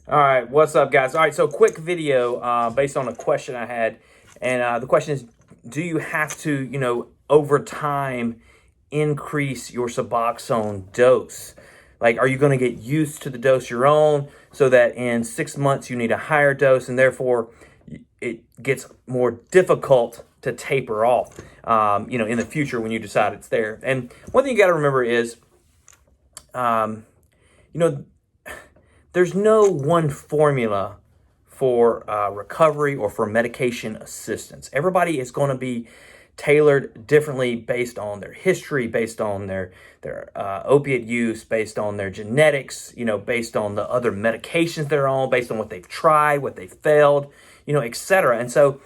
All right, what's up, guys? All right, so quick video based on a question I had, and the question is, do you have to, over time, increase your Suboxone dose? Like, are you going to get used to the dose you're on so that in 6 months you need a higher dose, and therefore it gets more difficult to taper off, in the future when you decide it's there? And one thing you got to remember is, um, you know, there's no one formula for recovery or for medication assistance. Everybody is going to be tailored differently based on their history, based on their opiate use, based on their genetics, based on the other medications they're on, based on what they've tried, what they've failed, etc. And so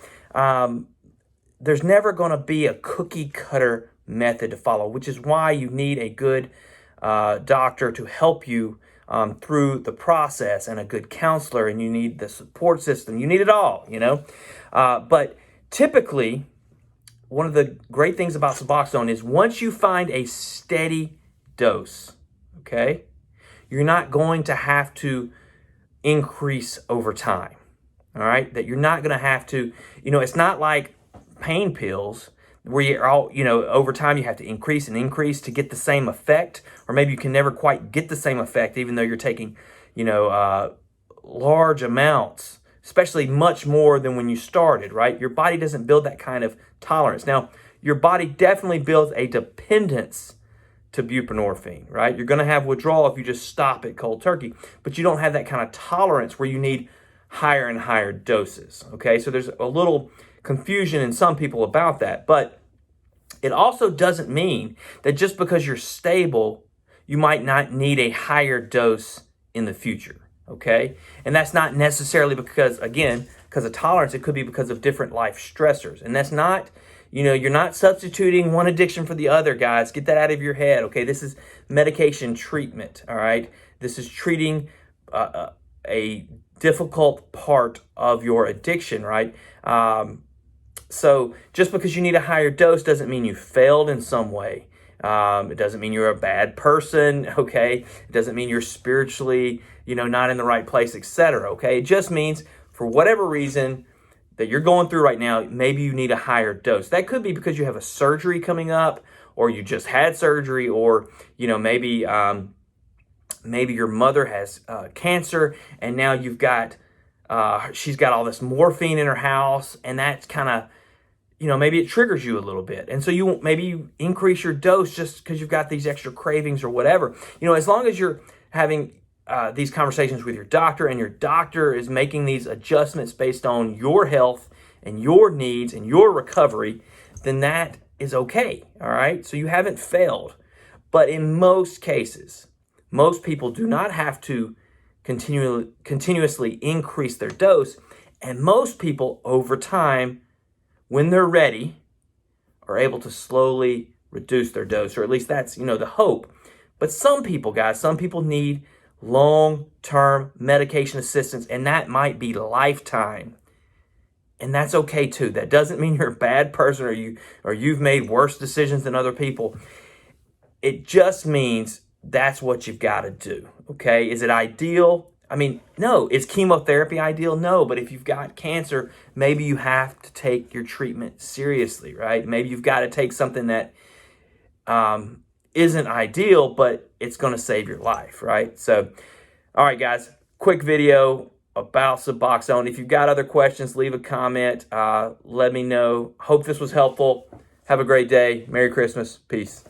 there's never going to be a cookie cutter method to follow, which is why you need a good doctor to help you through the process, and a good counselor, and you need the support system. You need it all, But typically, one of the great things about Suboxone is once you find a steady dose, okay, you're not going to have to increase over time, all right? That you're not going to have to, it's not like pain pills where you're all, over time you have to increase and increase to get the same effect, or maybe you can never quite get the same effect even though you're taking, large amounts, especially much more than when you started, right? Your body doesn't build that kind of tolerance. Now, your body definitely builds a dependence to buprenorphine, right? You're going to have withdrawal if you just stop it cold turkey, but you don't have that kind of tolerance where you need higher and higher doses, okay? So there's a little confusion in some people about that, but it also doesn't mean that just because you're stable, you might not need a higher dose in the future, okay? And that's not necessarily because of tolerance. It could be because of different life stressors. And that's not, you're not substituting one addiction for the other, guys. Get that out of your head, okay? This is medication treatment, all right? This is treating a difficult part of your addiction, right? So just because you need a higher dose doesn't mean you failed in some way. It doesn't mean you're a bad person, okay? It doesn't mean you're spiritually, not in the right place, etc., okay? It just means for whatever reason that you're going through right now, maybe you need a higher dose. That could be because you have a surgery coming up, or you just had surgery, or, maybe your mother has cancer, and now you've got, she's got all this morphine in her house, and that's kind of, maybe it triggers you a little bit. And so maybe you increase your dose just because you've got these extra cravings or whatever. As long as you're having these conversations with your doctor, and your doctor is making these adjustments based on your health and your needs and your recovery, then that is okay, all right? So you haven't failed. But in most cases, most people do not have to continuously increase their dose, and most people over time, when they're ready, are able to slowly reduce their dose, or at least that's, the hope. But some people, guys, need long-term medication assistance, and that might be lifetime. And that's okay too. That doesn't mean you're a bad person, or you've made worse decisions than other people. It just means that's what you've got to do, okay? Is it ideal? I mean, no. Is chemotherapy ideal? No. But if you've got cancer, maybe you have to take your treatment seriously, right? Maybe you've got to take something that isn't ideal, but it's going to save your life, right? So, all right, guys, quick video about Suboxone. If you've got other questions, leave a comment. Let me know. Hope this was helpful. Have a great day. Merry Christmas. Peace.